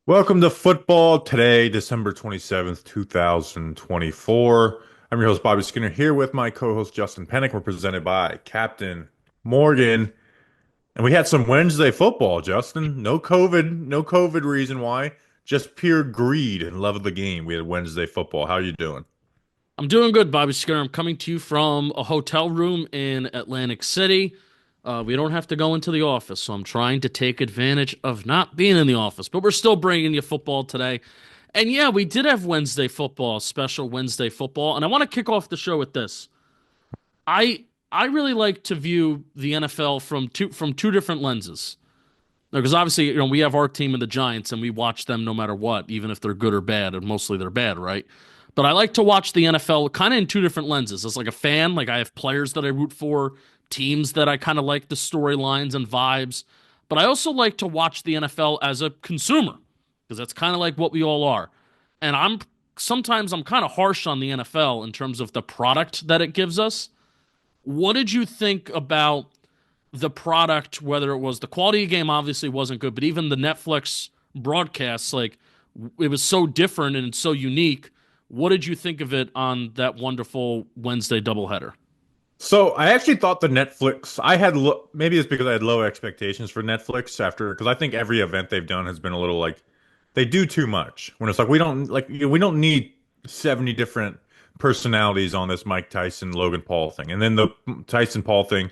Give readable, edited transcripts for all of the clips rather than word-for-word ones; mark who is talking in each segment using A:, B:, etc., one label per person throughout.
A: Welcome to Football Today, December 27th, 2024. I'm your host, Bobby Skinner, here with my co-host, Justin Penik. We're presented by Captain Morgan. And we had some Wednesday football, Justin. No COVID reason why. Just pure greed and love of the game. We had Wednesday football. How are you doing?
B: I'm doing good, Bobby Skinner. I'm coming to you from a hotel room in Atlantic City. We don't have to go into the office, so I'm trying to take advantage of not being in the office, but we're still bringing you football today. And yeah, we did have Wednesday football, special Wednesday football, and I want to kick off the show with this. I really like to view the NFL from two different lenses. Because obviously, we have our team and the Giants, and we watch them no matter what, even if they're good or bad, and mostly they're bad, right? But I like to watch the NFL kind of in two different lenses. As like a fan, like I have players that I root for, teams that I kind of like the storylines and vibes. But I also like to watch the NFL as a consumer, because that's kind of like what we all are. And I'm kind of harsh on the NFL in terms of the product that it gives us. What did you think about the product, whether it was the quality of the game obviously wasn't good, but even the Netflix broadcasts, like it was so different and so unique. What did you think of it on that wonderful Wednesday doubleheader?
A: So I actually thought the Netflix, maybe it's because I had low expectations for Netflix because I think every event they've done has been a little like they do too much when it's like we don't need 70 different personalities on this Mike Tyson Logan Paul thing. And then the Tyson Paul thing,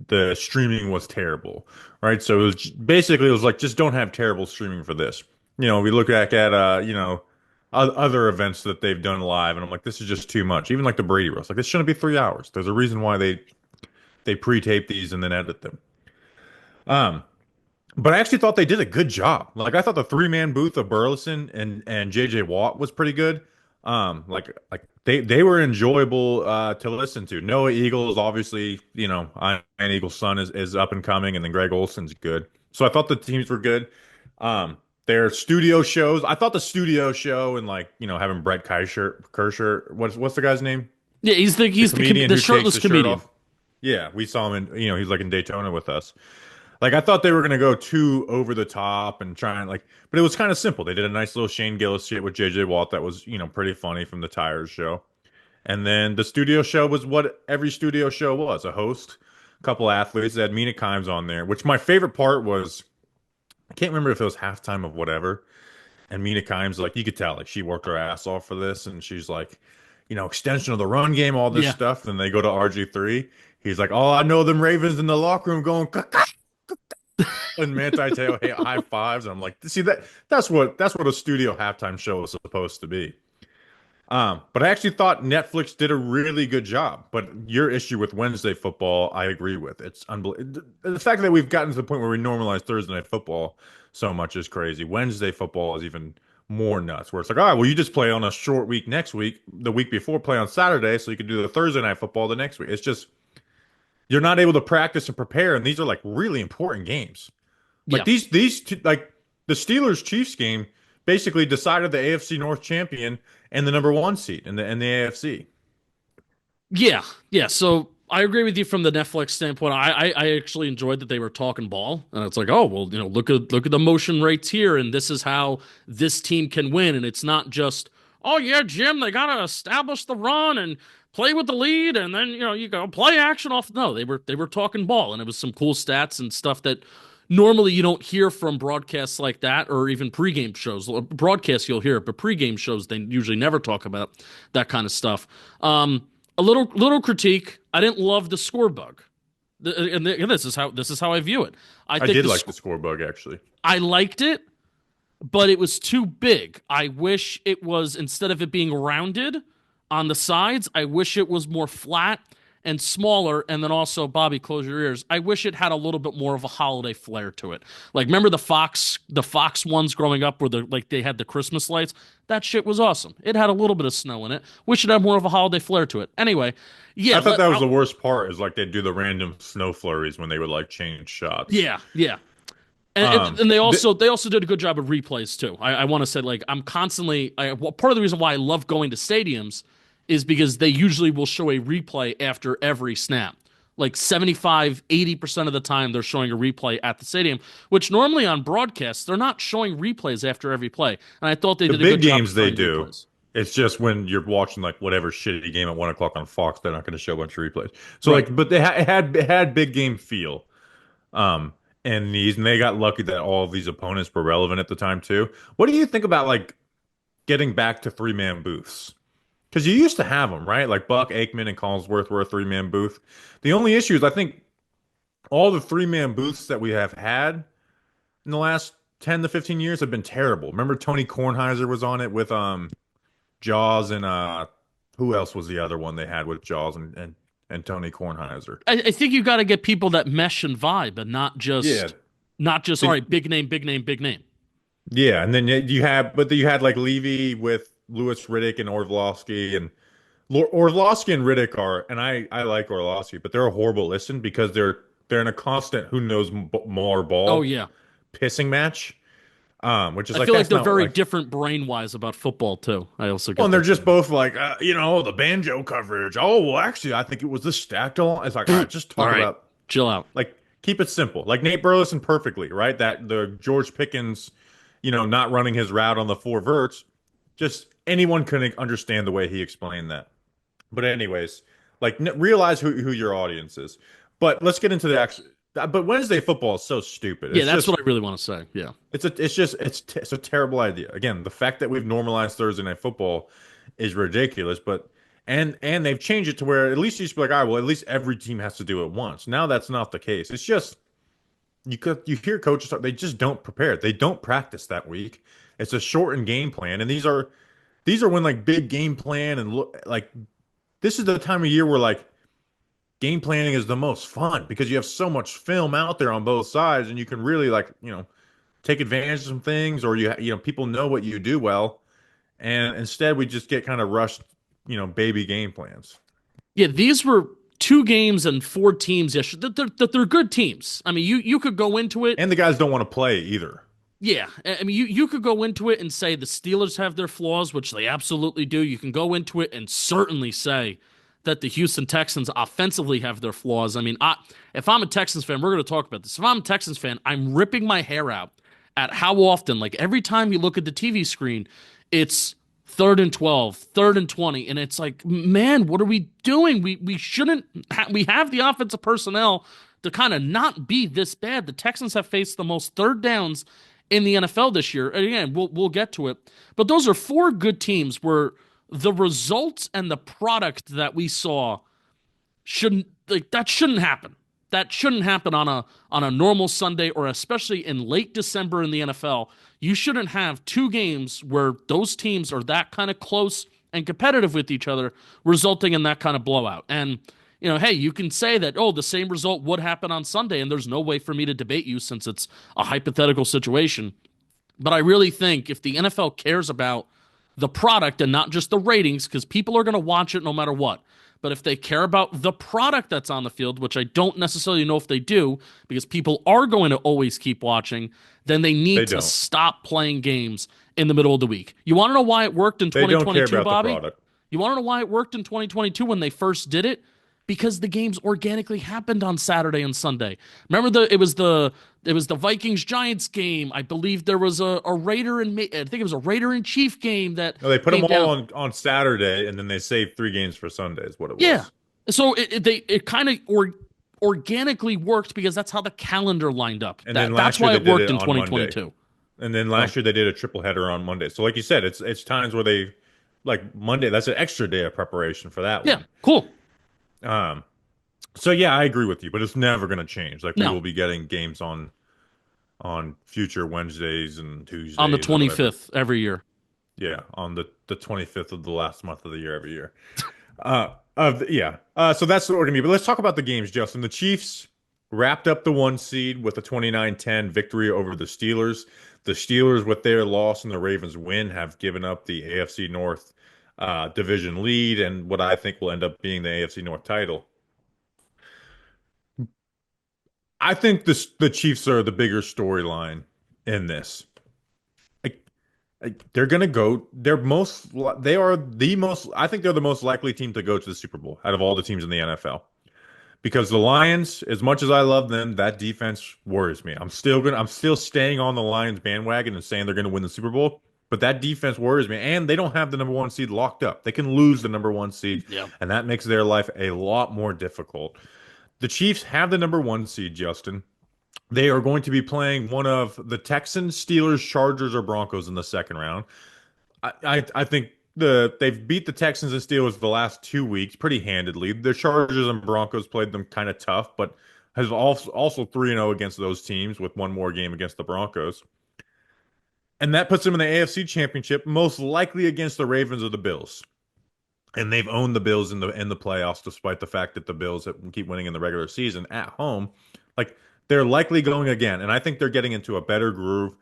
A: the streaming was terrible, right? So it was like just don't have terrible streaming for this. We look back at other events that they've done live, and I'm like, this is just too much. Even like the Brady roast, like this shouldn't be 3 hours. There's a reason why they pre-tape these and then edit them. Um, but I actually thought they did a good job. Like I thought the three-man booth of Burleson and JJ Watt was pretty good. They were enjoyable to listen to. Noah Eagles, obviously, Iron Eagle's son is up and coming, and then Greg Olson's good. So I thought the teams were good. Their studio shows. I thought the studio show and having Brett Kirscher, what's the guy's name?
B: Yeah,
A: The
B: he's
A: comedian
B: the
A: who takes
B: shirtless
A: the shirt
B: comedian.
A: off. Yeah, we saw him he's like in Daytona with us. Like I thought they were gonna go too over the top and try and but it was kind of simple. They did a nice little Shane Gillis shit with JJ Watt that was, pretty funny from the Tires show. And then the studio show was what every studio show was, a host, a couple athletes. They had Mina Kimes on there, which my favorite part was I can't remember if it was halftime of whatever. And Mina Kimes, like you could tell, like she worked her ass off for this, and she's like, extension of the run game, all this
B: Yeah.
A: stuff. Then they go to RG3. He's like, oh, I know them Ravens in the locker room going, and Manti Te'o high fives. And I'm like, see that's what a studio halftime show is supposed to be. But I actually thought Netflix did a really good job. But your issue with Wednesday football, I agree with. It's unbelievable. The fact that we've gotten to the point where we normalize Thursday night football so much is crazy. Wednesday football is even more nuts, where it's like, all right, well, you just play on a short week next week, the week before, play on Saturday, so you can do the Thursday night football the next week. It's just you're not able to practice and prepare, and these are like really important games. Like
B: Yeah.
A: these two, like the Steelers Chiefs game basically decided the AFC North champion and the number one seed in the AFC.
B: Yeah. Yeah. So I agree with you from the Netflix standpoint. I actually enjoyed that they were talking ball, and it's like, oh well, look at the motion rates here, and this is how this team can win, and it's not just, oh yeah, Jim, they gotta establish the run and play with the lead, and then you go play action off. No, they were talking ball, and it was some cool stats and stuff that normally you don't hear from broadcasts like that, or even pregame shows. Broadcasts you'll hear it, but pregame shows they usually never talk about that kind of stuff. A little critique. I didn't love the score bug, and this is how I view it. I
A: I
B: think
A: did like the score bug actually.
B: I liked it, but it was too big. I wish it was, instead of it being rounded on the sides, I wish it was more flat and smaller. And then also, Bobby, close your ears. I wish it had a little bit more of a holiday flair to it. Like, remember the Fox ones growing up where they had the Christmas lights? That shit was awesome. It had a little bit of snow in it. Wish it had more of a holiday flair to it. Anyway,
A: I
B: yeah,
A: thought that was the worst part is like they'd do the random snow flurries when they would like change shots.
B: yeah, yeah. And,
A: Um,
B: and and they
A: th
B: also they also did a good job of replays too. I want to say, like, I'm constantly well, part of the reason why I love going to stadiums is because they usually will show a replay after every snap. Like 75, 80% of the time, they're showing a replay at the stadium, which normally on broadcasts, they're not showing replays after every play. And I thought they
A: The
B: did a good
A: big
B: job of
A: games they
B: showing
A: do.
B: replays.
A: It's just when you're watching like whatever shitty game at 1 o'clock on Fox, they're not going to show a bunch of replays. So
B: Right.
A: like, but it had big game feel. Um, and they got lucky that all of these opponents were relevant at the time too. What do you think about like getting back to three-man booths? Because you used to have them, right? Like Buck, Aikman, and Collinsworth were a three-man booth. The only issue is I think all the three-man booths that we have had in the last 10 to 15 years have been terrible. Remember Tony Kornheiser was on it with Jaws and who else was the other one they had with Jaws and Tony Kornheiser?
B: I think you got to get people that mesh and vibe, and
A: Yeah.
B: not just all
A: The-
B: right, big name, big name, big name.
A: yeah, and then you had like Levy with Lewis Riddick and Orlovsky and Orlovsky and Riddick are, and I like Orlovsky, but they're a horrible listen because they're in a constant who knows more
B: Oh
A: ball
B: yeah,
A: pissing match, which is
B: I
A: like
B: feel like
A: that's
B: they're
A: not
B: very
A: like.
B: different brain wise about football too. I also
A: Well,
B: get
A: and they're
B: that
A: just
B: feeling.
A: both like, the banjo coverage. Oh, well, actually, I think it was the stacked along. It's like, all right, just
B: All
A: talk
B: right,
A: about
B: chill out.
A: like keep it simple. Like Nate Burleson perfectly, right? That the George Pickens, not running his route on the four verts. Just anyone can understand the way he explained that. But anyways, like realize who your audience is. But let's get into the actual. But Wednesday football is so stupid.
B: Yeah, that's what I really want to say. Yeah.
A: It's a terrible idea. Again, the fact that we've normalized Thursday night football is ridiculous. But and they've changed it to where at least you should be like, all right, well, at least every team has to do it once. Now that's not the case. It's just you hear coaches talk, they just don't prepare. They don't practice that week. It's a shortened game plan, and these are when like big game plan and look like this is the time of year where like game planning is the most fun because you have so much film out there on both sides and you can really like, take advantage of some things or people know what you do well. And instead we just get kind of rushed, baby game plans.
B: Yeah, these were two games and four teams yesterday. They're good teams. I mean, you could go into it.
A: And the guys don't want to play either.
B: Yeah, I mean, you could go into it and say the Steelers have their flaws, which they absolutely do. You can go into it and certainly say that the Houston Texans offensively have their flaws. I mean, if I'm a Texans fan, we're going to talk about this. If I'm a Texans fan, I'm ripping my hair out at how often, like every time you look at the TV screen, it's third and 12, third and 20, and it's like, man, what are we doing? We shouldn't. We have the offensive personnel to kind of not be this bad. The Texans have faced the most third downs in the NFL this year. And again, we'll get to it. But those are four good teams where the results and the product that we saw shouldn't happen. That shouldn't happen on a normal Sunday or especially in late December in the NFL. You shouldn't have two games where those teams are that kind of close and competitive with each other, resulting in that kind of blowout. And hey, you can say that, oh, the same result would happen on Sunday, and there's no way for me to debate you since it's a hypothetical situation. But I really think if the NFL cares about the product and not just the ratings, because people are going to watch it no matter what. But if they care about the product that's on the field, which I don't necessarily know if they do, because people are going to always keep watching, then they
A: They
B: need to
A: don't.
B: stop playing games in the middle of the week. You want to know why it worked in
A: They don't care
B: 2022,
A: about the
B: Bobby?
A: product.
B: You want to know why it worked in 2022 when they first did it? Because the games organically happened on Saturday and Sunday. Remember it was the Vikings Giants game. I believe there was a Raider and I think it was a Raider and Chief game that
A: No, they put them
B: came
A: all
B: down.
A: on Saturday and then they saved 3 games for Sunday is what it
B: Yeah.
A: was.
B: So it kind of organically worked because that's how the calendar lined up.
A: And then
B: That's
A: last year
B: why
A: they
B: it
A: did
B: worked
A: it
B: in
A: on Monday.
B: 2022.
A: And then
B: So
A: last year they did a triple header on Monday. So like you said, it's times where they like Monday, that's an extra day of preparation for that
B: yeah,
A: one.
B: cool.
A: Um so yeah, I agree with you, but it's never going to change. Like we
B: No,
A: will be getting games on future Wednesdays and
B: on the
A: Tuesdays or whatever.
B: 25th every year.
A: Yeah, on the 25th of the last month of the year every year. Yeah. So that's what we're gonna be. But let's talk about the games, Justin. The Chiefs wrapped up the 1 seed with a 29-10 victory over the Steelers. The Steelers, with their loss and the Ravens win, have given up the AFC North division lead and what I think will end up being the AFC North title. I think the Chiefs are the bigger storyline in this. Like, they're gonna go. They are the most. I think they're the most likely team to go to the Super Bowl out of all the teams in the NFL because the Lions, as much as I love them, that defense worries me. I'm still staying on the Lions bandwagon and saying they're gonna win the Super Bowl, but that defense worries me. And they don't have the number one seed locked up. They can lose the number one seed,
B: Yeah.
A: and that makes their life a lot more difficult. The Chiefs have the number one seed, Justin. They are going to be playing one of the Texans, Steelers, Chargers, or Broncos in the second round. I think they've beat the Texans and Steelers the last 2 weeks pretty handedly. The Chargers and Broncos played them kind of tough, but has also 3-0 against those teams with one more game against the Broncos. And that puts them in the AFC Championship, most likely against the Ravens or the Bills. And they've owned the Bills in the playoffs, despite the fact that the Bills keep winning in the regular season at home. Like they're likely going again, and I think they're getting into a better groove.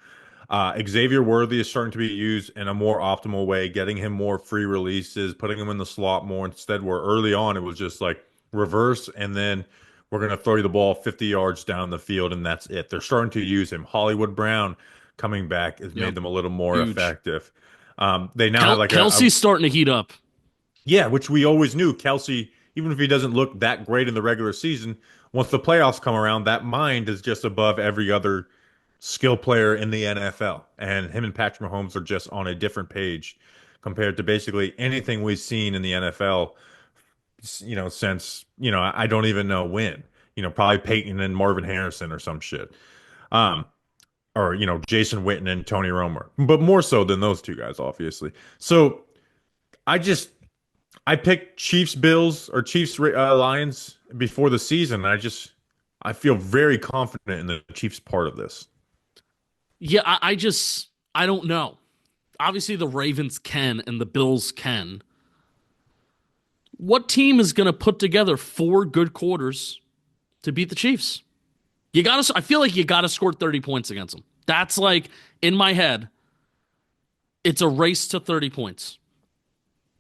A: Xavier Worthy is starting to be used in a more optimal way, getting him more free releases, putting him in the slot more. Instead, where early on it was just like reverse, and then we're going to throw you the ball 50 yards down the field, and that's it. They're starting to use him. Hollywood Brown coming back has
B: Yep.
A: made them a little more
B: Huge.
A: effective. They now have like
B: Kelsey's starting to heat up.
A: yeah, which we always knew. Kelsey, even if he doesn't look that great in the regular season, once the playoffs come around, that mind is just above every other skill player in the NFL. And him and Patrick Mahomes are just on a different page compared to basically anything we've seen in the NFL, since, I don't even know when. Probably Peyton and Marvin Harrison or some shit. Um, or, Jason Witten and Tony Romo. But more so than those two guys, obviously. So I just I picked Chiefs Bills or Chiefs Lions before the season. I feel very confident in the Chiefs part of this.
B: Yeah, I don't know. Obviously, the Ravens can and the Bills can. What team is going to put together four good quarters to beat the Chiefs? I feel like you got to score 30 points against them. That's like, in my head, it's a race to 30 points.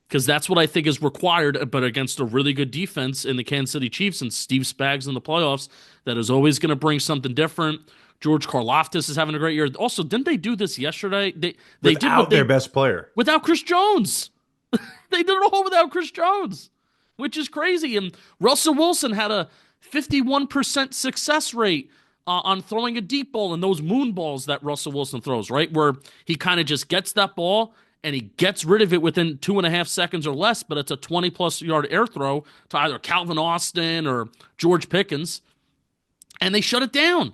B: Because that's what I think is required, but against a really good defense in the Kansas City Chiefs and Steve Spags in the playoffs, that is always going to bring something different. George Karlaftis is having a great year. Also, didn't they do this yesterday? They did
A: Without their best player.
B: without Chris Jones. They did it all without Chris Jones, which is crazy. And Russell Wilson had a 51% success rate on throwing a deep ball and those moon balls that Russell Wilson throws, right? Where he kind of just gets that ball and he gets rid of it within 2.5 seconds or less, but it's a 20-plus yard air throw to either Calvin Austin or George Pickens, and they shut it down.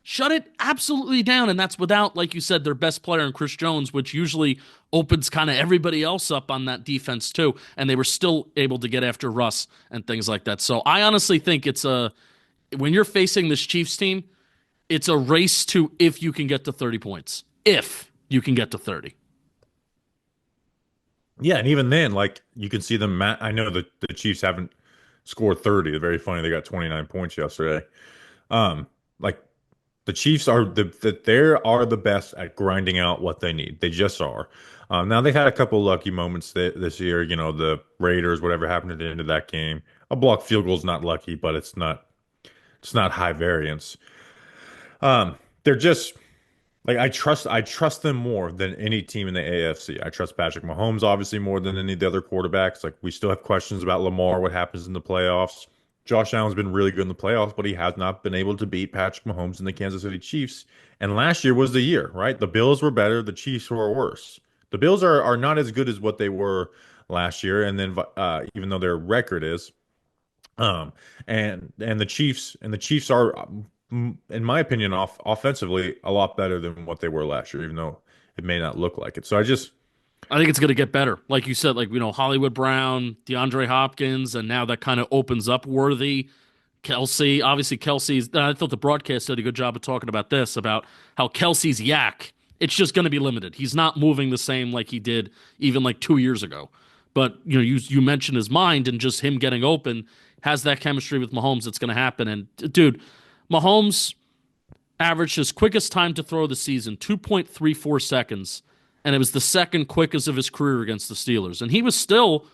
B: Shut it absolutely down, and that's without, like you said, their best player in Chris Jones, which usually opens kind of everybody else up on that defense too, and they were still able to get after Russ and things like that. So I honestly think when you're facing this Chiefs team, it's a race to if you can get to 30 points. If you can get to 30.
A: Yeah, and even then, like you can see them. I know that the Chiefs haven't scored 30. It's very funny. They got 29 points yesterday. Like the Chiefs are the best at grinding out what they need. They just are. Now they've had a couple lucky moments this year. The Raiders, whatever happened at the end of that game. A blocked field goal is not lucky, but it's not high variance. They're just like I trust them more than any team in the AFC. I trust Patrick Mahomes obviously more than any of the other quarterbacks. Like we still have questions about Lamar, what happens in the playoffs. Josh Allen's been really good in the playoffs, but he has not been able to beat Patrick Mahomes and the Kansas City Chiefs. And last year was the year, right? The Bills were better, the Chiefs were worse. The Bills are not as good as what they were last year, and then even though their record is, and the Chiefs are, in my opinion, offensively a lot better than what they were last year, even though it may not look like it. So
B: I think it's going to get better. Like you said, Hollywood Brown, DeAndre Hopkins, and now that kind of opens up Worthy. Kelsey, obviously I thought the broadcast did a good job of talking about this, about how Kelsey's yak, it's just going to be limited. He's not moving the same like he did even like 2 years ago. But, you mentioned his mind and just him getting open, has that chemistry with Mahomes, it's going to happen. And, dude, Mahomes averaged his quickest time to throw the season, 2.34 seconds. And it was the second quickest of his career against the Steelers. And he was still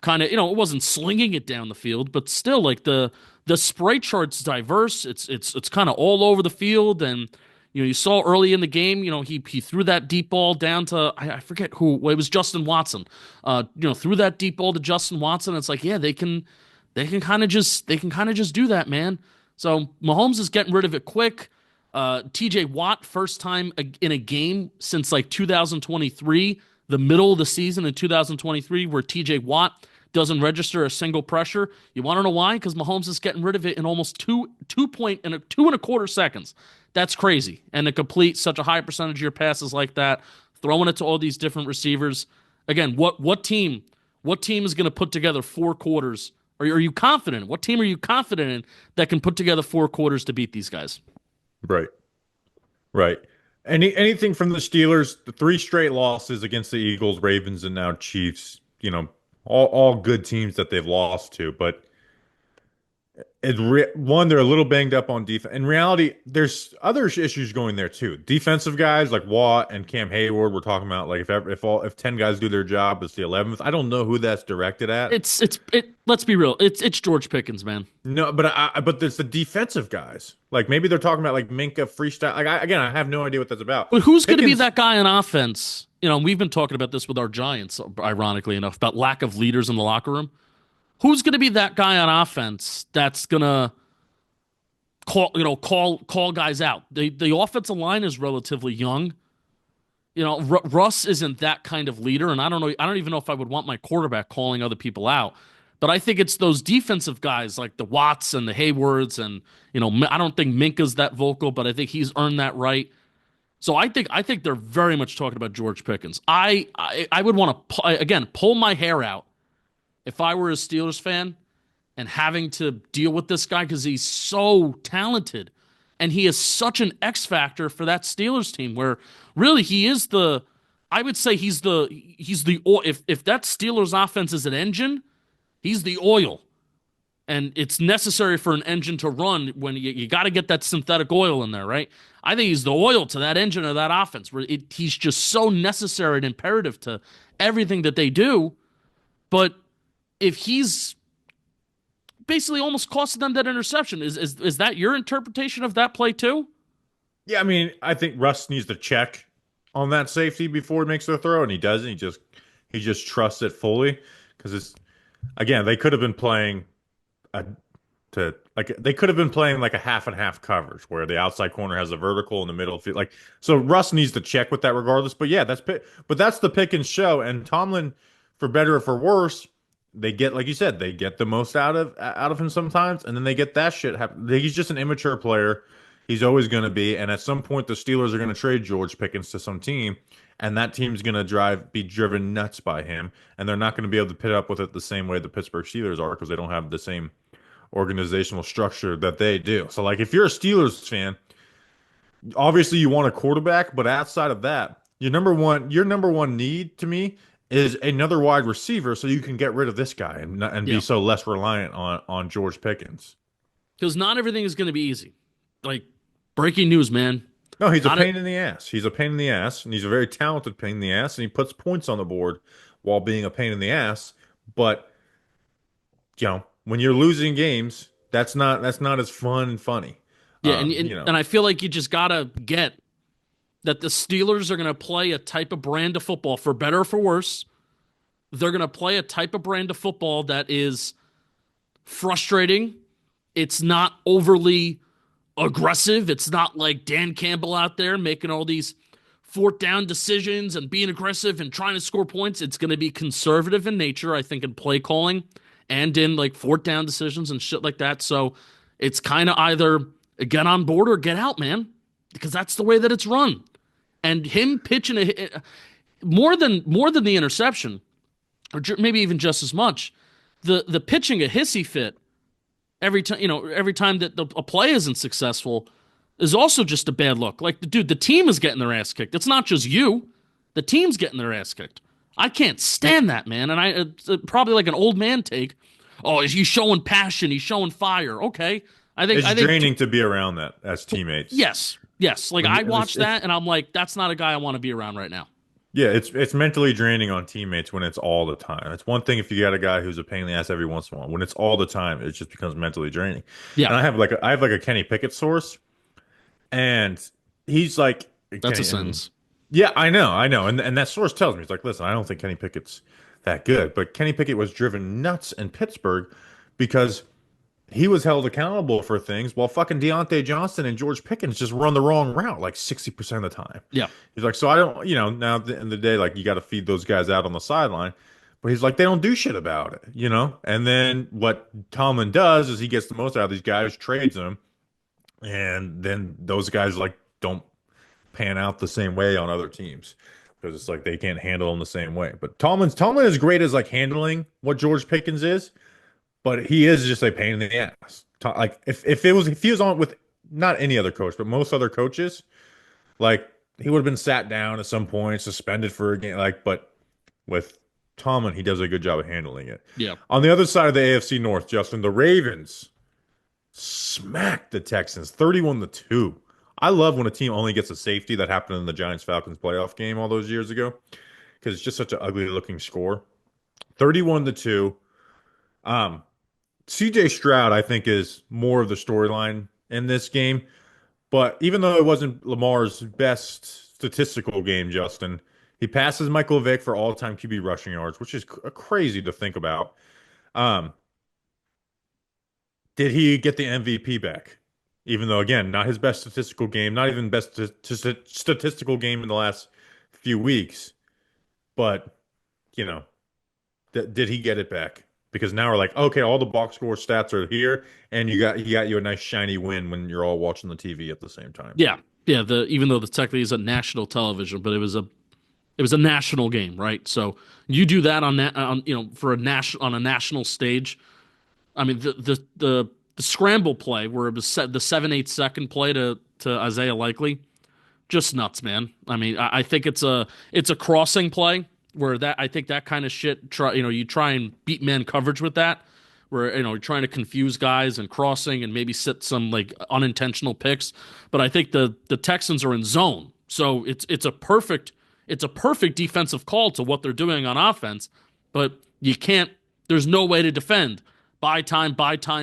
B: kind of, it wasn't slinging it down the field, but still, like the spray chart's diverse. It's kind of all over the field. And you saw early in the game, he threw that deep ball down to I forget who. Well, it was Justin Watson. Threw that deep ball to Justin Watson. It's like, yeah, they can they can kind of just do that, man. So Mahomes is getting rid of it quick. TJ Watt, first time in a game since like 2023, the middle of the season in 2023, where TJ Watt doesn't register a single pressure. You want to know why? Because Mahomes is getting rid of it in almost two and a quarter seconds. That's crazy. And to complete such a high percentage of your passes like that, throwing it to all these different receivers. Again, what team is going to put together 4 quarters? Are you confident? What team are you confident in that can put together 4 quarters to beat these guys?
A: Right. Right. Anything from the Steelers, the three straight losses against the Eagles, Ravens, and now Chiefs, all good teams that they've lost to. But one, they're a little banged up on defense. In reality, there's other issues going there too. Defensive guys like Watt and Cam Hayward, we're talking about like if 10 guys do their job, it's the 11th. I don't know who that's directed at.
B: Let's be real. It's George Pickens, man.
A: No, but there's the defensive guys. Like maybe they're talking about like Minka freestyle. Again, I have no idea what that's about.
B: But who's going to be
A: Pickens,
B: that guy on offense? We've been talking about this with our Giants, ironically enough, about lack of leaders in the locker room. Who's going to be that guy on offense that's going to call guys out? The offensive line is relatively young. Russ isn't that kind of leader, and I don't know. I don't even know if I would want my quarterback calling other people out. But I think it's those defensive guys like the Watts and the Haywards, and I don't think Minka's that vocal, but I think he's earned that right. So I think they're very much talking about George Pickens. I would want to again pull my hair out if I were a Steelers fan and having to deal with this guy because he's so talented and he is such an X factor for that Steelers team where really he is the I would say he's the if that Steelers offense is an engine, he's the oil. And it's necessary for an engine to run when you got to get that synthetic oil in there, right? I think he's the oil to that engine of that offense where he's just so necessary and imperative to everything that they do. But if he's basically almost costing them that interception, is that your interpretation of that play too?
A: yeah, I mean, I think Russ needs to check on that safety before he makes the throw, and he doesn't. He just trusts it fully because it's again they could have been playing a they could have been playing like a half and half coverage where the outside corner has a vertical in the middle field. Like so, Russ needs to check with that regardless. But yeah, that's the Pickens show, and Tomlin, for better or for worse, they get like you said, they get the most out of him sometimes, and then they get that shit happen. He's just an immature player. He's always going to be, and at some point, the Steelers are going to trade George Pickens to some team, and that team's going to be driven nuts by him, and they're not going to be able to pit up with it the same way the Pittsburgh Steelers are because they don't have the same organizational structure that they do. So, like, if you're a Steelers fan, obviously you want a quarterback, but outside of that, your number one need to me is another wide receiver, so you can get rid of this guy and be
B: Yeah,
A: so less reliant on George Pickens.
B: because not everything is going to be easy. Like breaking news, man.
A: No, he's a
B: Not a,
A: pain in the ass. He's a pain in the ass, and he's a very talented pain in the ass, and he puts points on the board while being a pain in the ass. But when you're losing games, that's not as fun and funny.
B: yeah, and I feel like you just gotta get that the Steelers are gonna play a type of brand of football for better or for worse. They're gonna play a type of brand of football that is frustrating. It's not overly aggressive. It's not like Dan Campbell out there making all these fourth down decisions and being aggressive and trying to score points. It's going to be conservative in nature, I think, in play calling and in like fourth down decisions and shit like that. So it's kind of either get on board or get out, man, because that's the way that it's run. And him pitching more than the interception, or maybe even just as much, the pitching a hissy fit every time that a play isn't successful is also just a bad look. Like, dude, the team is getting their ass kicked. It's not just you. The team's getting their ass kicked. I can't stand that, man. And it's probably like an old man take. Oh, he's showing passion. He's showing fire. Okay.
A: It's draining to be around that as teammates.
B: Yes. Yes. Like I watch that and I'm like, that's not a guy I want to be around right now.
A: Yeah, it's mentally draining on teammates when it's all the time. It's one thing if you got a guy who's a pain in the ass every once in a while. When it's all the time, it just becomes mentally draining. And
B: Yeah.
A: I have like a Kenny Pickett source, and he's like
B: That's a
A: Kenny,
B: sentence.
A: yeah, I know, and that source tells me he's like, listen, I don't think Kenny Pickett's that good, but Kenny Pickett was driven nuts in Pittsburgh because he was held accountable for things while fucking Deontay Johnson and George Pickens just run the wrong route like 60% of the time.
B: Yeah.
A: He's like, so I don't, now at the end of the day, like you got to feed those guys out on the sideline. But he's like, they don't do shit about it. And then what Tomlin does is he gets the most out of these guys, trades them, and then those guys like don't pan out the same way on other teams because it's like they can't handle them the same way. But Tomlin is great as like handling what George Pickens is, but he is just a pain in the ass. Like if he was on with not any other coach, but most other coaches, like he would have been sat down at some point, suspended for a game. Like, but with Tomlin, he does a good job of handling it.
B: Yeah.
A: On the other side of the AFC North, Justin, the Ravens smacked the Texans 31-2. I love when a team only gets a safety. That happened in the Giants Falcons playoff game all those years ago because it's just such an ugly looking score. 31-2. CJ Stroud, I think, is more of the storyline in this game. But even though it wasn't Lamar's best statistical game, Justin, he passes Michael Vick for all-time QB rushing yards, which is crazy to think about. Um, did he get the MVP back? Even though, again, not his best statistical game, not even best statistical game in the last few weeks. But, you know, did he get it back? Because now we're like, okay, all the box score stats are here, and you a nice shiny win when you're all watching the TV at the same time.
B: Yeah. Yeah. Even though the technically is a national television, but it was a national game, right? So you do that for on a national stage. I mean, the scramble play where it was set the 7-8 second play to Isaiah Likely, just nuts, man. I mean, I think it's a crossing play where that I think that kind of shit. You try and beat man coverage with that, where you're trying to confuse guys and crossing and maybe set some like unintentional picks. But I think the Texans are in zone, so it's a perfect defensive call to what they're doing on offense. But you can't. There's no way to defend. Buy time,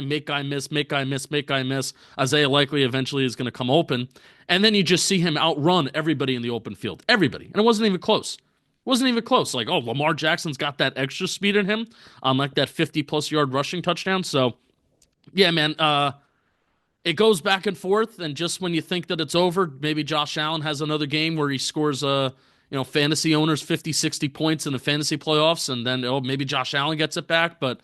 B: make guy miss, make guy miss, make guy miss. Isaiah Likely eventually is going to come open. And then you just see him outrun everybody in the open field. Everybody. And it wasn't even close. It wasn't even close. Like, oh, Lamar Jackson's got that extra speed in him on like that 50-plus yard rushing touchdown. So, yeah, man, it goes back and forth. And just when you think that it's over, maybe Josh Allen has another game where he scores fantasy owners 50, 60 points in the fantasy playoffs. And then, maybe Josh Allen gets it back. But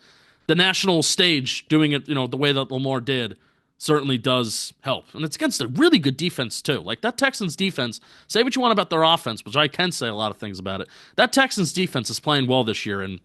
B: the national stage doing it, the way that Lamar did certainly does help. And it's against a really good defense, too. Like, that Texans defense, say what you want about their offense, which I can say a lot of things about it. That Texans defense is playing well this year and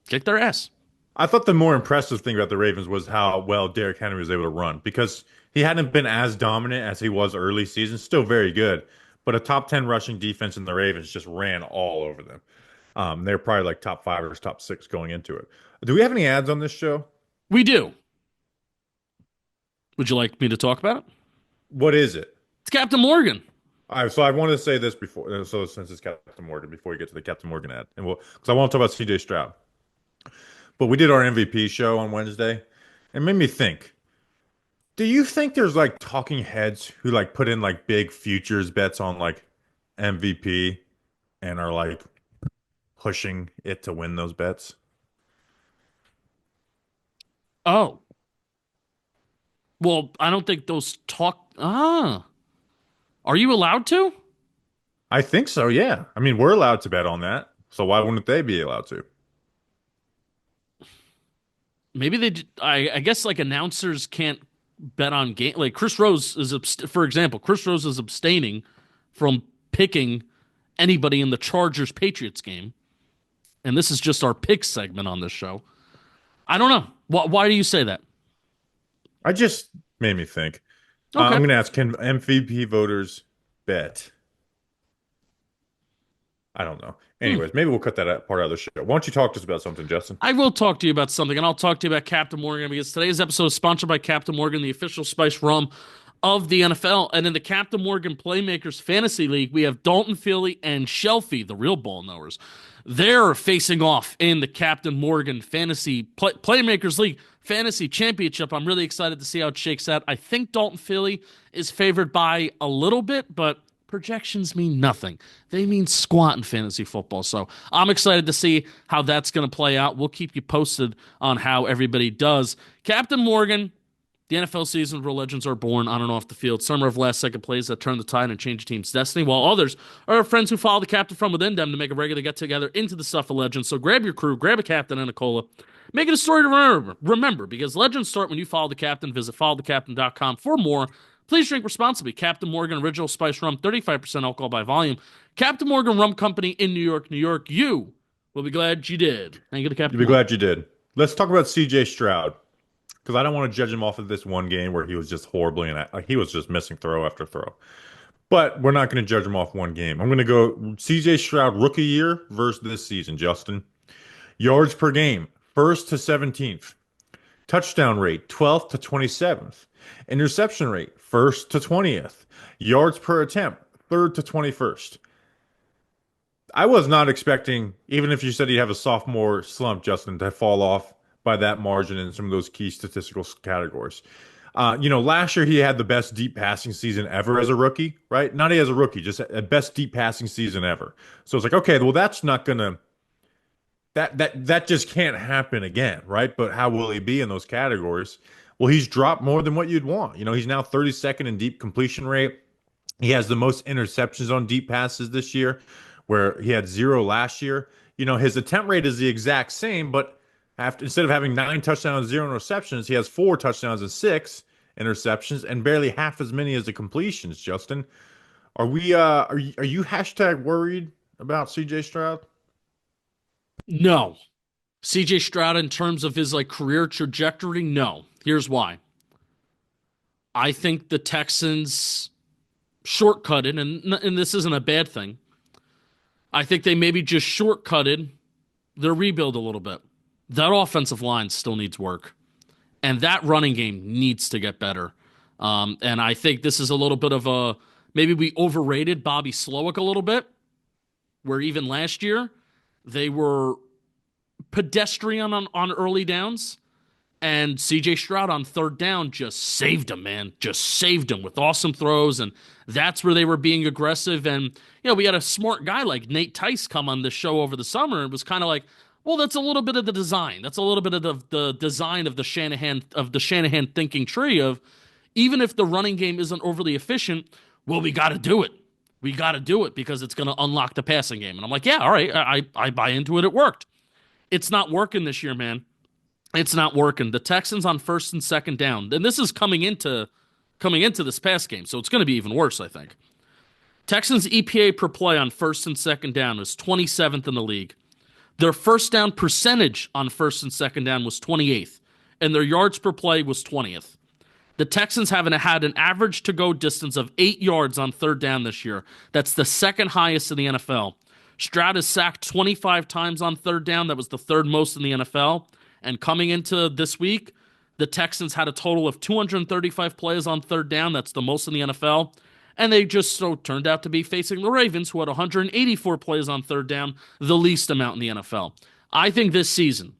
B: kick their ass.
A: I thought the more impressive thing about the Ravens was how well Derrick Henry was able to run because he hadn't been as dominant as he was early season. Still very good, but a top 10 rushing defense in the Ravens just ran all over them. They're probably like top 5 or top 6 going into it. Do we have any ads on this show?
B: We do. Would you like me to talk about it?
A: What is it?
B: It's Captain Morgan.
A: All right, so I wanted to say this before. So since it's Captain Morgan, before you get to the Captain Morgan ad, and because I want to talk about CJ Stroud. But we did our MVP show on Wednesday, and it made me think. Do you think there's like talking heads who like put in like big futures bets on like MVP and are like pushing it to win those bets?
B: Oh. Well, I don't think those talk. Are you allowed to?
A: I think so, yeah. I mean, we're allowed to bet on that. So why wouldn't they be allowed to?
B: Maybe I guess like announcers can't bet on game. Like Chris Rose for example, Chris Rose is abstaining from picking anybody in the Chargers Patriots game. And this is just our pick segment on this show. I don't know. Why do you say that?
A: I just made me think.
B: Okay.
A: I'm going to ask, can MVP voters bet? I don't know. Anyways, maybe we'll cut that part out of the show. Why don't you talk to us about something, Justin?
B: I will talk to you about something, and I'll talk to you about Captain Morgan because today's episode is sponsored by Captain Morgan, the official spice rum of the NFL. And in the Captain Morgan Playmakers Fantasy League, we have Dalton Philly and Shelfie, the real ball knowers. They're facing off in the Captain Morgan Fantasy Playmakers League Fantasy Championship. I'm really excited to see how it shakes out. I think Dalton Philly is favored by a little bit, but Projections mean nothing. They mean squat in fantasy football. So I'm excited to see how that's going to play out. We'll keep you posted on how everybody does. Captain Morgan, the NFL season where legends are born on and off the field. Some are of last second plays that turn the tide and change a team's destiny, while others are friends who follow the captain from within them to make a regular get together into the stuff of legends. So grab your crew, grab a captain and a cola. Make it a story to remember, because legends start when you follow the captain. Visit followthecaptain.com for more. Please drink responsibly. Captain Morgan Original Spice Rum, 35% alcohol by volume. Captain Morgan Rum Company in New York, New York. You will be glad you did. Thank you to Captain
A: You'd be
B: Morgan.
A: glad you did. Let's talk about CJ Stroud, because I don't want to judge him off of this one game where he was just horribly and like he was just missing throw after throw. But we're not going to judge him off one game. I'm going to go CJ Stroud rookie year versus this season, Justin. Yards per game, 1st to 17th. Touchdown rate, 12th to 27th. Interception rate, 1st to 20th. Yards per attempt, 3rd to 21st. I was not expecting, even if you said he'd have a sophomore slump, Justin, to fall off by that margin in some of those key statistical categories. Last year he had the best deep passing season ever as a rookie, right? Not as a rookie, just a best deep passing season ever. So it's like, okay, well, that's not gonna that just can't happen again, right? But how will he be in those categories? Well, he's dropped more than what you'd want. He's now 32nd in deep completion rate. He has the most interceptions on deep passes this year, where he had 0 last year. His attempt rate is the exact same, but instead of having 9 touchdowns, 0 interceptions, he has 4 touchdowns and 6 interceptions, and barely half as many as the completions. Justin, are you hashtag worried about CJ Stroud?
B: No. CJ Stroud, in terms of his career trajectory, no. Here's why. I think the Texans shortcutted, and this isn't a bad thing. I think they maybe just shortcutted their rebuild a little bit. That offensive line still needs work, and that running game needs to get better. And I think this is a little bit of maybe we overrated Bobby Slowick a little bit, where even last year they were pedestrian on early downs. And CJ Stroud on 3rd down just saved him, man. Just saved him with awesome throws. And that's where they were being aggressive. And, we had a smart guy like Nate Tice come on the show over the summer and was kind of like, well, that's a little bit of the design. That's a little bit of the design of the Shanahan thinking tree of, even if the running game isn't overly efficient, well, we got to do it. We got to do it because it's going to unlock the passing game. And I'm like, yeah, all right. I buy into it. It worked. It's not working this year, man. It's not working. The Texans on 1st and 2nd down, and this is coming into this pass game, so it's going to be even worse, I think. Texans EPA per play on 1st and 2nd down is 27th in the league. Their first down percentage on 1st and 2nd down was 28th, and their yards per play was 20th. The Texans haven't had an average to-go distance of 8 yards on 3rd down this year. That's the 2nd highest in the NFL. Stroud is sacked 25 times on 3rd down. That was the 3rd most in the NFL. And coming into this week, the Texans had a total of 235 plays on 3rd down. That's the most in the NFL. And they just so turned out to be facing the Ravens, who had 184 plays on 3rd down, the least amount in the NFL. I think this season,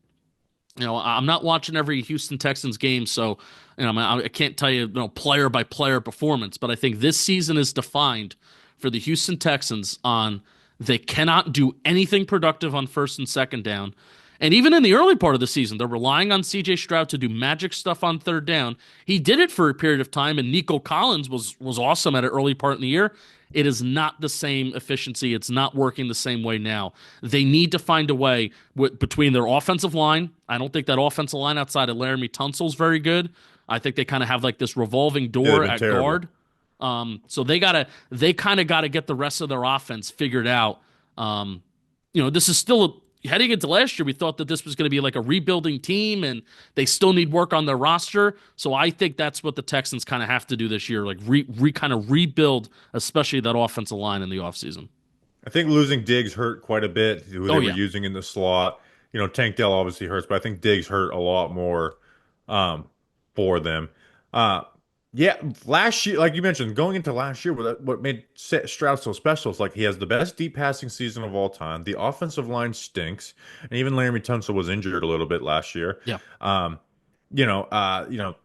B: I'm not watching every Houston Texans game, so I can't tell you, player by player performance, but I think this season is defined for the Houston Texans on they cannot do anything productive on 1st and 2nd down. And even in the early part of the season, they're relying on C.J. Stroud to do magic stuff on 3rd down. He did it for a period of time, and Nico Collins was awesome at an early part in the year. It is not the same efficiency. It's not working the same way now. They need to find a way between their offensive line. I don't think that offensive line outside of Laramie Tunsil is very good. I think they kind of have this revolving door at guard. So they kind of got to get the rest of their offense figured out. This is still heading into last year, we thought that this was going to be like a rebuilding team, and they still need work on their roster. So I think that's what the Texans kind of have to do this year, kind of rebuild, especially that offensive line in the offseason.
A: I think losing Diggs hurt quite a bit, who they were using in the slot. Tank Dell obviously hurts, but I think Diggs hurt a lot more for them. Last year, like you mentioned, going into last year, what made Stroud so special is he has the best deep passing season of all time. The offensive line stinks, and even Laramie Tunsil was injured a little bit last year.
B: Yeah.
A: Um, you know, uh, you know,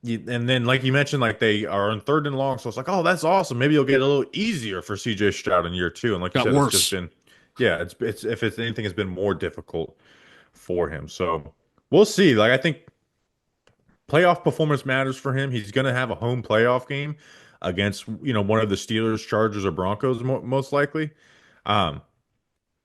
A: And then, like you mentioned, like they are on third and long, so it's like, oh, that's awesome. Maybe it'll get a little easier for CJ Stroud in year two. And like you
B: Got
A: said, it's just
B: worse.
A: been, yeah, it's if it's anything, it's been more difficult for him. So we'll see. Like I think playoff performance matters for him. He's going to have a home playoff game against, one of the Steelers, Chargers, or Broncos, most likely. Um,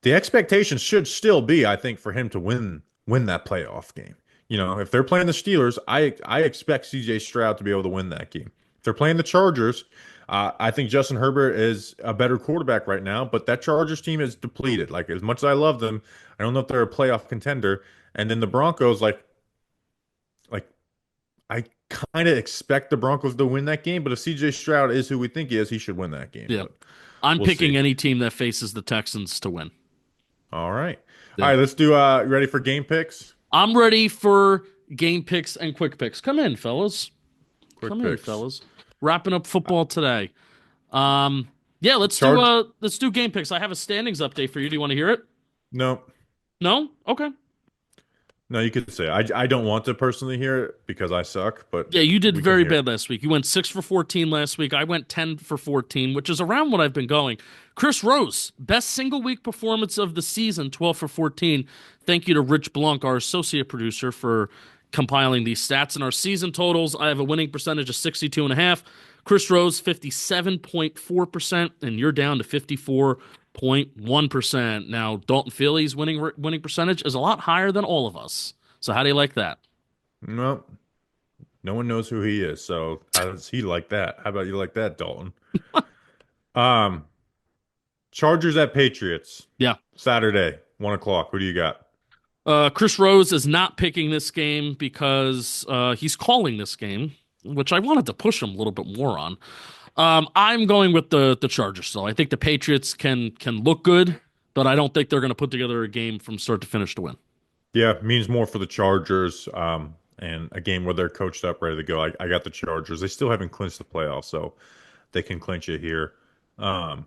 A: the expectation should still be, I think, for him to win that playoff game. If they're playing the Steelers, I expect CJ Stroud to be able to win that game. If they're playing the Chargers, I think Justin Herbert is a better quarterback right now, but that Chargers team is depleted. Like as much as I love them, I don't know if they're a playoff contender. And then the Broncos, like I kind of expect the Broncos to win that game, but if CJ Stroud is who we think he is, he should win that game.
B: Yeah.
A: But
B: I'm
A: we'll
B: picking
A: see.
B: any team that faces the Texans to win.
A: All right. All
B: Yeah.
A: right, let's do you ready for game picks?
B: I'm ready for game picks and quick picks. Come in, fellas.
A: Quick
B: Come in,
A: picks.
B: fellas. Wrapping up football today. Um, yeah,
A: Charge
B: let's do game picks. I have a standings update for you. Do you want to hear it?
A: No.
B: No? Okay.
A: No, you could say I don't want to personally hear it because I suck, but
B: Yeah, you did
A: we can
B: very
A: hear it.
B: bad last week. You went 6 for 14 last week. I went 10 for 14, which is around what I've been going. Chris Rose, best single week performance of the season, 12 for 14. Thank you to Rich Blanc, our associate producer, for compiling these stats. And our season totals, I have a winning percentage of 62.5. Chris Rose, 57.4%, and you're down to 54.1%. Now, Dalton Philly's winning percentage is a lot higher than all of us. So how do you like that?
A: No, no one knows who he is, so how does he like that? How about you like that, Dalton? Um, Chargers at Patriots,
B: Yeah.
A: Saturday, 1 o'clock. Who do you got?
B: Chris Rose is not picking this game because he's calling this game, which I wanted to push him a little bit more on. I'm going with the Chargers, though. I think the Patriots can look good, but I don't think they're going to put together a game from start to finish to win.
A: Yeah, means more for the Chargers, and a game where they're coached up, ready to go. I got the Chargers. They still haven't clinched the playoffs, so they can clinch it here. Um,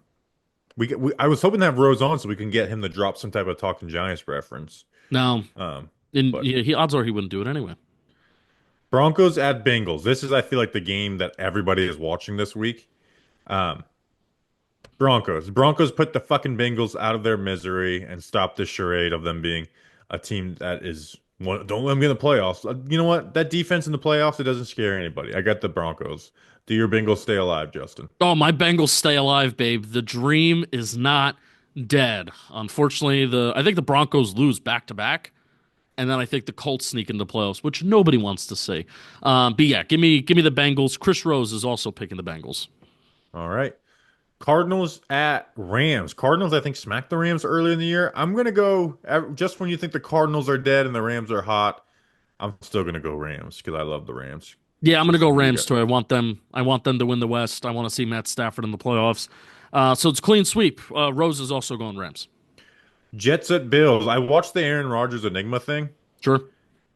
A: I was hoping to have Rose on so we can get him to drop some type of Talking Giants reference.
B: Now,
A: Um,
B: and
A: but
B: yeah, odds are he wouldn't do it anyway.
A: Broncos at Bengals. This is, I feel like, the game that everybody is watching this week. Um, Broncos put the fucking Bengals out of their misery and stop this charade of them being a team that is don't let them get in the playoffs. You know what? That defense in the playoffs, it doesn't scare anybody. I got the Broncos. Do your Bengals stay alive, Justin?
B: Oh, my Bengals stay alive, babe. The dream is not dead. Unfortunately, I think the Broncos lose back to back. And then I think the Colts sneak into the playoffs, which nobody wants to see. But yeah, give me the Bengals. Chris Rose is also picking the Bengals.
A: All right. Cardinals at Rams. Cardinals, I think, smacked the Rams earlier in the year. I'm gonna go just when you think the Cardinals are dead and the Rams are hot. I'm still gonna go Rams because I love the Rams.
B: Yeah, I'm gonna go
A: Justin, who do you
B: Rams
A: got?
B: too. I want them. I want them to win the West. I want to see Matt Stafford in the playoffs. So it's clean sweep. Rose is also going Rams.
A: Jets at Bills. I watched the Aaron Rodgers Enigma thing
B: Sure.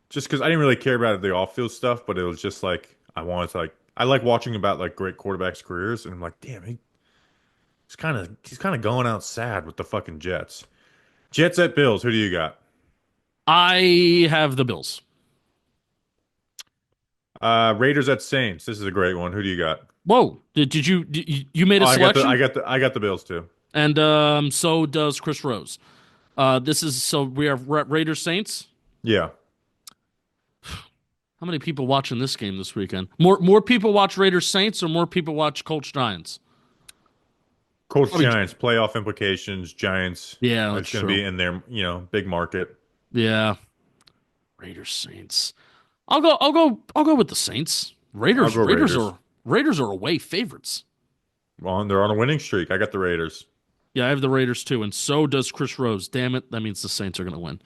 A: just because I didn't really care about the off-field stuff, but it was just like I wanted to I like watching about like great quarterbacks' careers, and I'm like, damn, he's kind of going out sad with the fucking Jets. Jets at Bills. Who do you got?
B: I have the Bills.
A: Raiders at Saints. This is a great one. Who do you got?
B: Whoa! Did you made
A: Oh,
B: a selection?
A: I got the Bills too.
B: And so does Chris Rose. This is so we have Raiders Saints.
A: Yeah,
B: How many people watching this game this weekend? More people watch Raiders Saints or more people watch Colts Giants?
A: Colts
B: Probably.
A: Giants playoff implications. Giants.
B: Yeah, that's
A: It's going to
B: true.
A: be in their big market.
B: Yeah, Raiders Saints. I'll go with the Saints.
A: I'll
B: Raiders
A: go
B: Raiders
A: Raiders.
B: are Raiders are away favorites.
A: Well, they're on a winning streak. I got the Raiders.
B: Yeah, I have the Raiders too, and so does Chris Rose. Damn it, that means the Saints are going to win.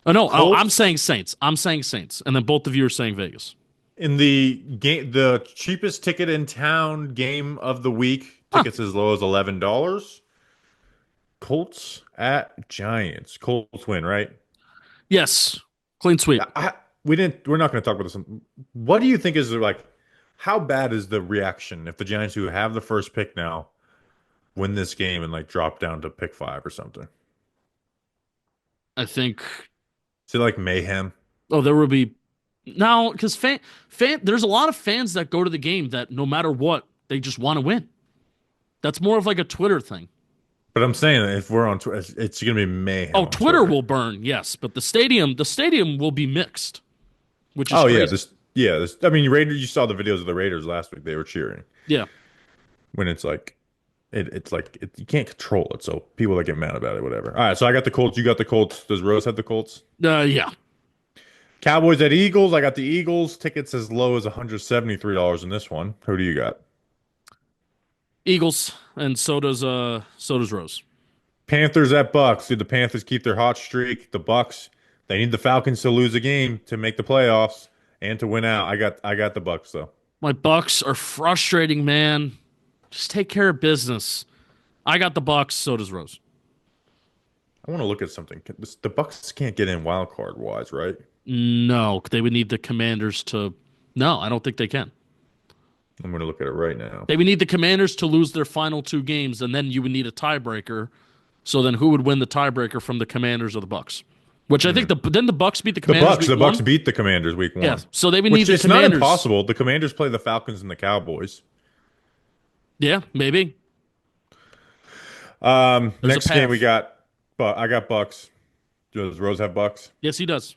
B: Oh no, I'm
A: Colts
B: saying Saints. I'm saying Saints, and then both of you are saying Vegas.
A: in the game, the cheapest ticket in town game of the week.
B: Huh.
A: Tickets as low as $11. Colts at Giants. Colts win, right?
B: Yes, clean sweep.
A: We didn't. We're not going to talk about this. What do you think is like? How bad is the reaction if the Giants, who have the first pick now, win this game and like drop down to pick five or something?
B: I think.
A: Is it like mayhem?
B: Oh, there will be. Now, because there's a lot of fans that go to the game that no matter what, they just want to win. That's more of like a Twitter thing.
A: But I'm saying that if we're on Twitter, it's going to be mayhem
B: Oh,
A: on
B: Twitter
A: Twitter.
B: will burn, yes, but the stadium will be mixed, which is
A: Oh yeah,
B: crazy.
A: this. I mean, Raiders. You saw the videos of the Raiders last week. They were cheering
B: Yeah.
A: when it's like you can't control it. So people that get mad about it, whatever. All right, so I got the Colts. You got the Colts. Does Rose have the Colts?
B: Yeah.
A: Cowboys at Eagles. I got the Eagles. Tickets as low as $173 in this one. Who do you got?
B: Eagles, and so does Rose.
A: Panthers at Bucks. Did the Panthers keep their hot streak? The Bucks, they need the Falcons to lose a game to make the playoffs and to win out. I got the Bucks though.
B: My Bucks are frustrating, man. Just take care of business. I got the Bucks, so does Rose.
A: I want to look at something. The Bucks can't get in wild card wise, right?
B: No, they would need the Commanders to. No, I don't think they can.
A: I'm going to look at it right now.
B: They would need the Commanders to lose their final two games, and then you would need a tiebreaker. So then, who would win the tiebreaker from the Commanders or the Bucks? Which I think the Bucks beat the Commanders
A: The
B: week
A: Bucks
B: one.
A: beat the Commanders week
B: Yeah,
A: one,
B: so they would need
A: which
B: the
A: it's not
B: Commanders.
A: impossible. The Commanders play the Falcons and the Cowboys.
B: Yeah, maybe. There's a
A: Next game we
B: path.
A: got, but I got Bucks. Does Rose have Bucks?
B: Yes, he does.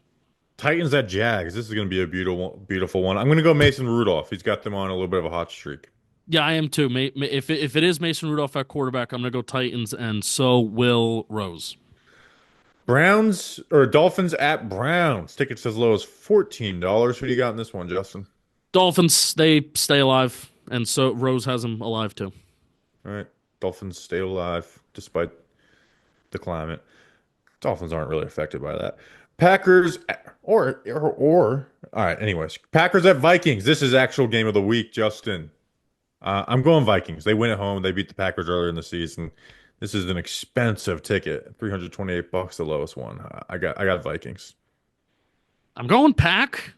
A: Titans at Jags. This is going to be a beautiful one. I'm going to go Mason Rudolph. He's got them on a little bit of a hot streak.
B: Yeah, I am too. If it is Mason Rudolph at quarterback, I'm gonna go Titans, and so will Rose.
A: Browns or Dolphins at Browns. Tickets as low as $14. Who do you got in this one, Justin?
B: Dolphins, they stay alive, and so Rose has them alive too.
A: All right. Dolphins stay alive despite the climate. Dolphins aren't really affected by that. Packers or all right, anyways. Packers at Vikings. This is actual game of the week, Justin. I'm going Vikings. They win at home. They beat the Packers earlier in the season. This is an expensive ticket. $328, the lowest one. I got Vikings.
B: I'm going Pack,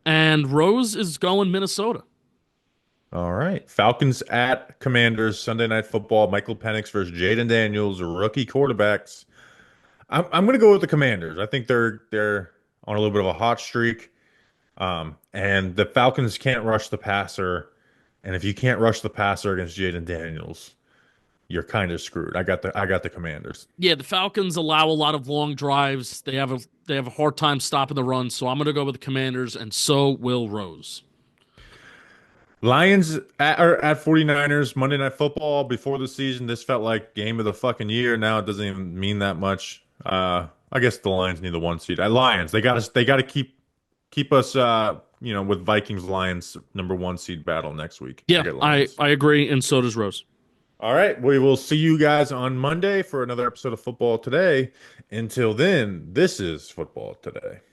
B: and Rose is going Minnesota.
A: All right. Falcons at Commanders, Sunday Night Football. Michael Penix versus Jaden Daniels, rookie quarterbacks. I'm going to go with the Commanders. I think they're on a little bit of a hot streak. And the Falcons can't rush the passer. And if you can't rush the passer against Jaden Daniels, you're kind of screwed. I got the Commanders.
B: Yeah, the Falcons allow a lot of long drives. They have a hard time stopping the run, so I'm gonna go with the Commanders, and so will Rose.
A: Lions at 49ers, Monday Night Football. Before the season, this felt like game of the fucking year. Now it doesn't even mean that much. I guess the Lions need the one seed. Lions, they got to keep us with Vikings Lions number one seed battle next week. I
B: Yeah,
A: get
B: I
A: Lions.
B: I agree, and so does Rose.
A: All right, we will see you guys on Monday for another episode of Football Today. Until then, this is Football Today.